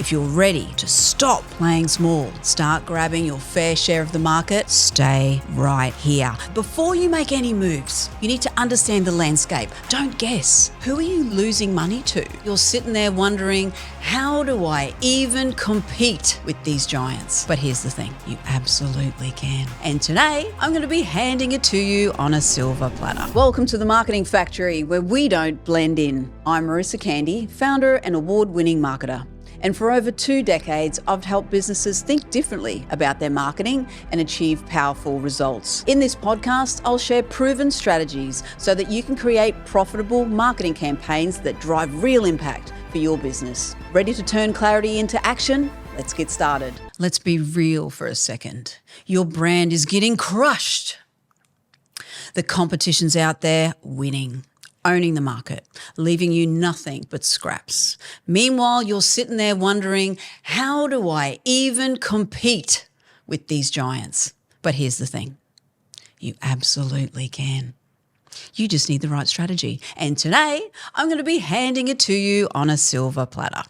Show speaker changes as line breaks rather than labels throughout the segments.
If you're ready to stop playing small, start grabbing your fair share of the market, stay right here. Before you make any moves, you need to understand the landscape. Don't guess. Who are you losing money to? You're sitting there wondering, how do I even compete with these giants? But here's the thing, you absolutely can. And today, I'm going to be handing it to you on a silver platter. Welcome to the Marketing Factory, where we don't blend in. I'm Marisa Candy, founder and award-winning marketer. And for over 2 decades, I've helped businesses think differently about their marketing and achieve powerful results. In this podcast, I'll share proven strategies so that you can create profitable marketing campaigns that drive real impact for your business. Ready to turn clarity into action? Let's get started. Let's be real for a second. Your brand is getting crushed. The competition's out there winning, owning the market, leaving you nothing but scraps. Meanwhile, you're sitting there wondering, how do I even compete with these giants? But here's the thing, you absolutely can. You just need the right strategy. And today, I'm going to be handing it to you on a silver platter.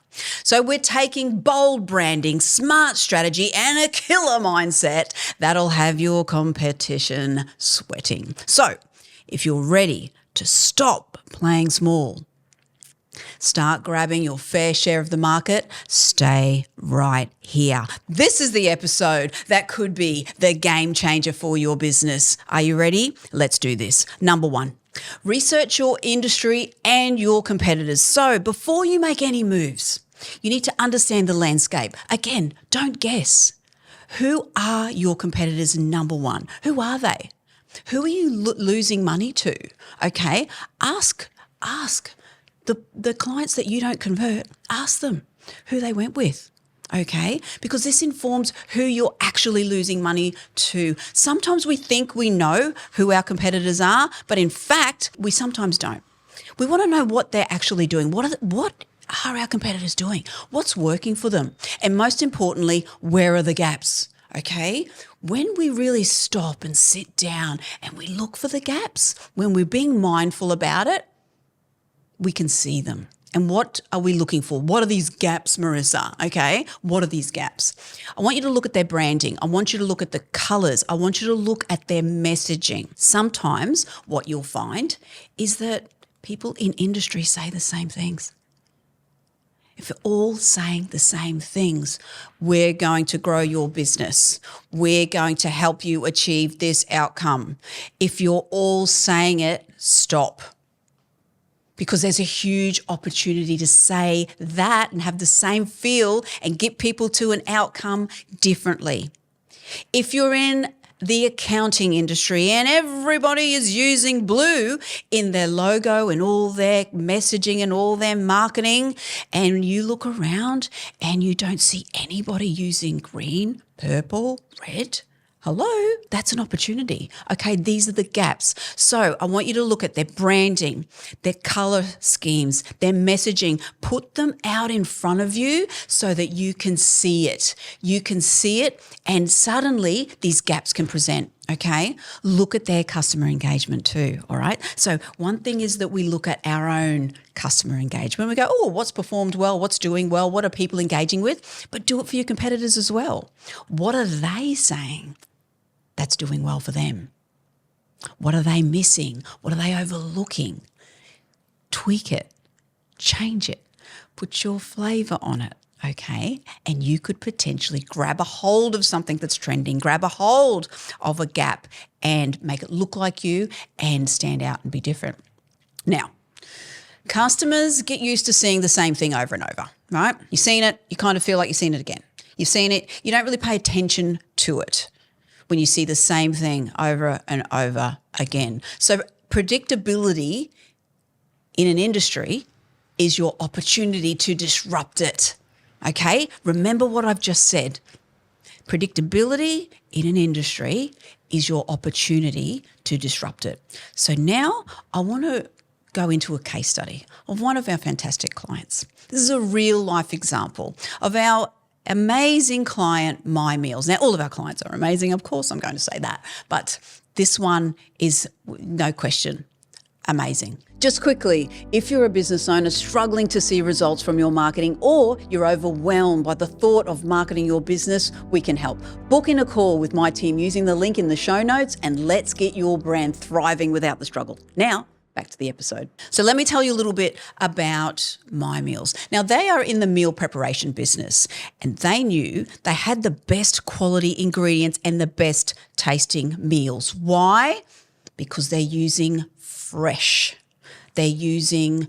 So we're taking bold branding, smart strategy, and a killer mindset that'll have your competition sweating. So if you're ready to stop playing small, start grabbing your fair share of the market, stay right here. This is the episode that could be the game changer for your business. Are you ready? Let's do this. Number 1, research your industry and your competitors. So before you make any moves, you need to understand the landscape. Again, don't guess. Who are your competitors, number 1? Who are they? Who are you losing money to? Okay, ask the clients that you don't convert, ask them who they went with, okay? Because this informs who you're actually losing money to. Sometimes we think we know who our competitors are, but in fact, we sometimes don't. We want to know what they're actually doing. What are our competitors doing? What's working for them? And most importantly, where are the gaps? Okay, when we really stop and sit down and we look for the gaps, when we're being mindful about it, we can see them. And what are we looking for? What are these gaps, Marissa? Okay, what are these gaps? I want you to look at their branding. I want you to look at the colors. I want you to look at their messaging. Sometimes what you'll find is that people in industry say the same things. If you're all saying the same things, we're going to grow your business. We're going to help you achieve this outcome. If you're all saying it, stop. Because there's a huge opportunity to say that and have the same feel and get people to an outcome differently. If you're in the accounting industry and everybody is using blue in their logo and all their messaging and all their marketing, and you look around and you don't see anybody using green, purple, red, hello, that's an opportunity. Okay, these are the gaps. So I want you to look at their branding, their color schemes, their messaging. Put them out in front of you so that you can see it. You can see it and suddenly these gaps can present. Okay, look at their customer engagement too, all right? So one thing is that we look at our own customer engagement. We go, oh, what's performed well? What's doing well? What are people engaging with? But do it for your competitors as well. What are they saying that's doing well for them? What are they missing? What are they overlooking? Tweak it, change it, put your flavor on it, okay? And you could potentially grab a hold of something that's trending, grab a hold of a gap and make it look like you and stand out and be different. Now, customers get used to seeing the same thing over and over, right? You've seen it, you kind of feel like you've seen it again. You've seen it, you don't really pay attention to it when you see the same thing over and over again. So predictability in an industry is your opportunity to disrupt it, okay? Remember what I've just said. Predictability in an industry is your opportunity to disrupt it. So now I want to go into a case study of one of our fantastic clients. This is a real life example of our amazing client, My Meals. Now, all of our clients are amazing, of course, I'm going to say that, but this one is, no question, amazing. Just quickly, if you're a business owner struggling to see results from your marketing, or you're overwhelmed by the thought of marketing your business, we can help. Book in a call with my team using the link in the show notes, and let's get your brand thriving without the struggle. Now, back to the episode. So let me tell you a little bit about My Meals. Now, they are in the meal preparation business, and they knew they had the best quality ingredients and the best tasting meals. Why? Because they're using fresh. They're using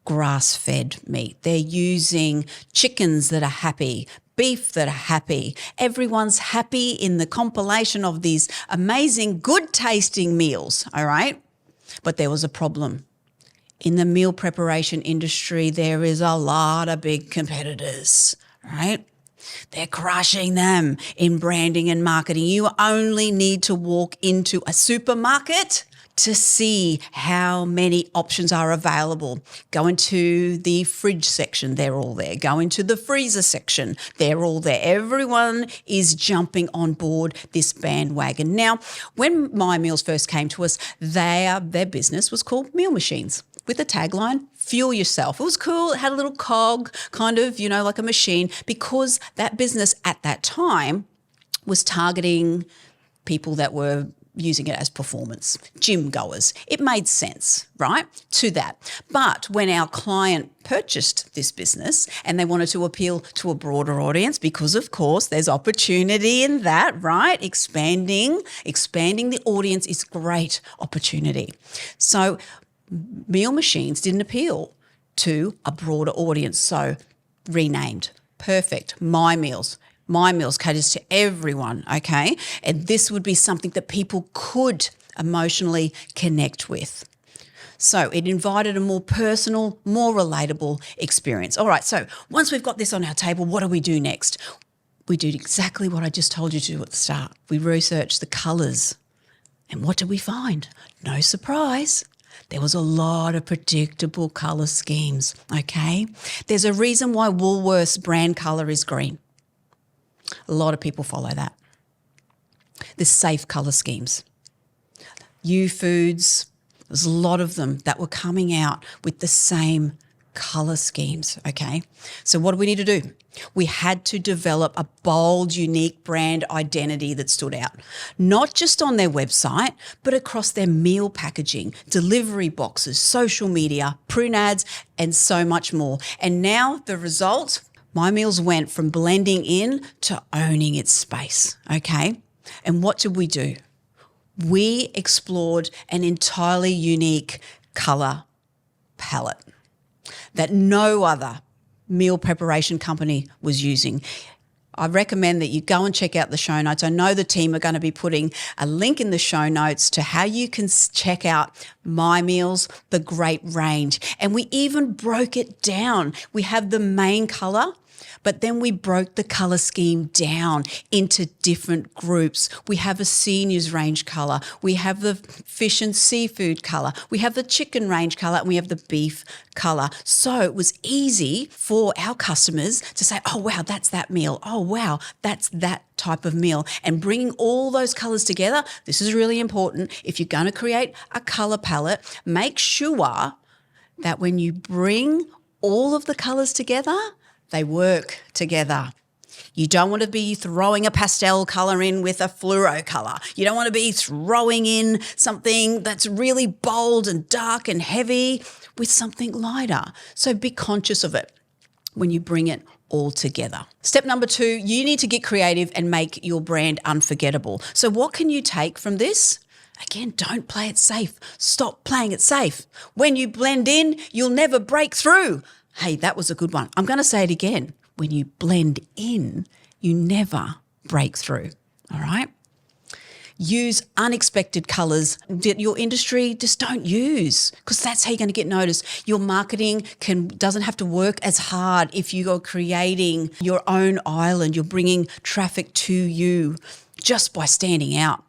grass-fed meat. They're using chickens that are happy, beef that are happy. Everyone's happy in the compilation of these amazing, good-tasting meals, all right? But there was a problem. In the meal preparation industry, there is a lot of big competitors, right? They're crushing them in branding and marketing. You only need to walk into a supermarket to see how many options are available. Go into the fridge section, they're all there. Go into the freezer section, they're all there. Everyone is jumping on board this bandwagon. Now, when My Meals first came to us, their business was called Meal Machines, with the tagline, fuel yourself. It was cool. It had a little cog, kind of, like a machine, because that business at that time was targeting people that were using it as performance, gym goers. It made sense, right, to that. But when our client purchased this business and they wanted to appeal to a broader audience, because of course there's opportunity in that, right? Expanding the audience is great opportunity. So Meal Machines didn't appeal to a broader audience, so renamed. Perfect. My Meals. My Meals caters to everyone, okay? And this would be something that people could emotionally connect with. So it invited a more personal, more relatable experience. All right, so once we've got this on our table, what do we do next? We do exactly what I just told you to do at the start. We research the colours. And what did we find? No surprise. There was a lot of predictable colour schemes, okay? There's a reason why Woolworths brand colour is green. A lot of people follow that. There's safe colour schemes. Foods, there's a lot of them that were coming out with the same colour schemes, okay? So what do we need to do? We had to develop a bold, unique brand identity that stood out, not just on their website, but across their meal packaging, delivery boxes, social media, print ads, and so much more. And now the result, My Meals went from blending in to owning its space, okay? And what did we do? We explored an entirely unique colour palette that no other meal preparation company was using. I recommend that you go and check out the show notes. I know the team are going to be putting a link in the show notes to how you can check out My Meals, the great range. And we even broke it down. We have the main colour, but then we broke the colour scheme down into different groups. We have a seniors range colour. We have the fish and seafood colour. We have the chicken range colour, and we have the beef colour. So it was easy for our customers to say, oh, wow, that's that meal. Oh, wow, that's that type of meal. And bringing all those colours together, this is really important. If you're going to create a colour palette, make sure that when you bring all of the colours together, they work together. You don't want to be throwing a pastel colour in with a fluoro colour. You don't want to be throwing in something that's really bold and dark and heavy with something lighter. So be conscious of it when you bring it all together. Step number 2, you need to get creative and make your brand unforgettable. So what can you take from this? Again, don't play it safe. Stop playing it safe. When you blend in, you'll never break through. Hey, that was a good one. I'm going to say it again. When you blend in, you never break through, all right? Use unexpected colours that your industry just don't use, because that's how you're going to get noticed. Your marketing doesn't have to work as hard if you are creating your own island. You're bringing traffic to you just by standing out.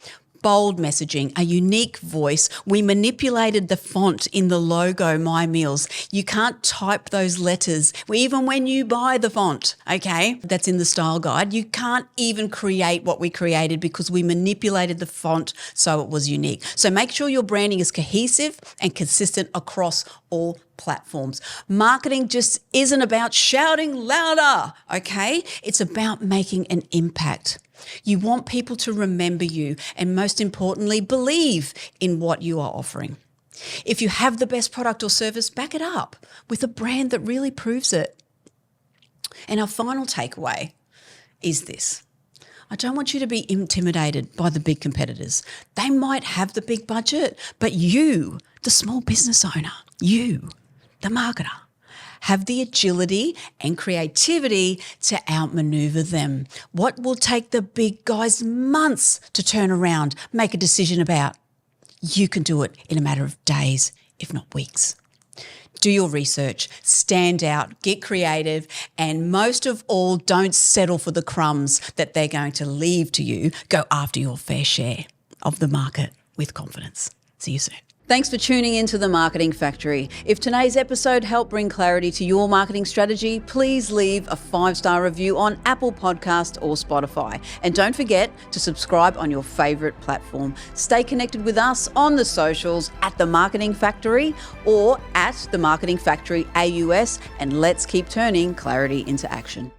bold messaging, a unique voice. We manipulated the font in the logo, My Meals. You can't type those letters, even when you buy the font, okay? That's in the style guide. You can't even create what we created because we manipulated the font so it was unique. So make sure your branding is cohesive and consistent across all platforms. Marketing just isn't about shouting louder, okay? It's about making an impact. You want people to remember you and, most importantly, believe in what you are offering. If you have the best product or service, back it up with a brand that really proves it. And our final takeaway is this. I don't want you to be intimidated by the big competitors. They might have the big budget, but you, the small business owner, you, the marketer, have the agility and creativity to outmaneuver them. What will take the big guys months to turn around, make a decision about? You can do it in a matter of days, if not weeks. Do your research, stand out, get creative, and most of all, don't settle for the crumbs that they're going to leave to you. Go after your fair share of the market with confidence. See you soon. Thanks for tuning into The Marketing Factory. If today's episode helped bring clarity to your marketing strategy, please leave a 5-star review on Apple Podcast or Spotify. And don't forget to subscribe on your favourite platform. Stay connected with us on the socials at The Marketing Factory or at The Marketing Factory AUS, and let's keep turning clarity into action.